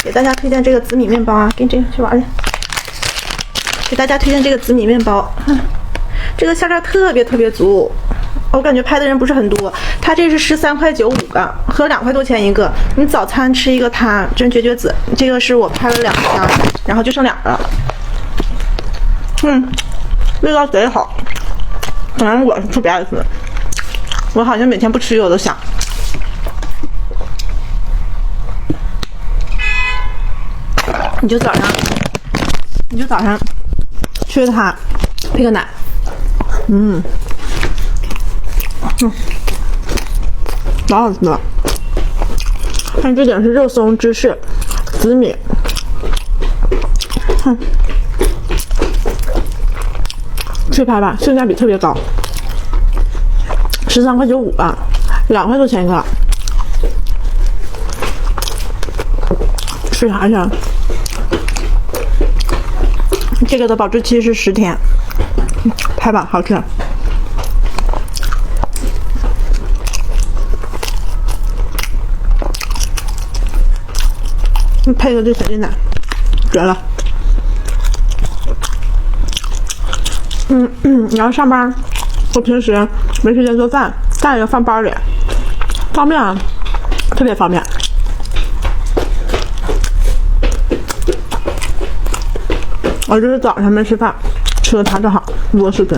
给大家推荐这个紫米面包啊，跟这个去玩去。给大家推荐这个紫米面包，这个馅料特别足，我感觉拍的人不是很多。它这是13.95个，合2块多钱一个。你早餐吃一个它，真绝子。这个是我拍了2箱，然后就剩2个了。味道贼好，反正我是特别爱吃，我好像每天不吃我都想。你就早上吃它，配个奶，老好吃了。看这点是肉松、芝士、紫米，脆拍吧，性价比特别高，13.95吧，2块多钱一个。试查一下，这个的保质期是10天，拍吧，好吃。配个这小鸡奶，绝了。然后上班，我平时没时间做饭，饭也放包里，方便啊，特别方便。我就是早上没吃饭，吃了它正好，录个视频。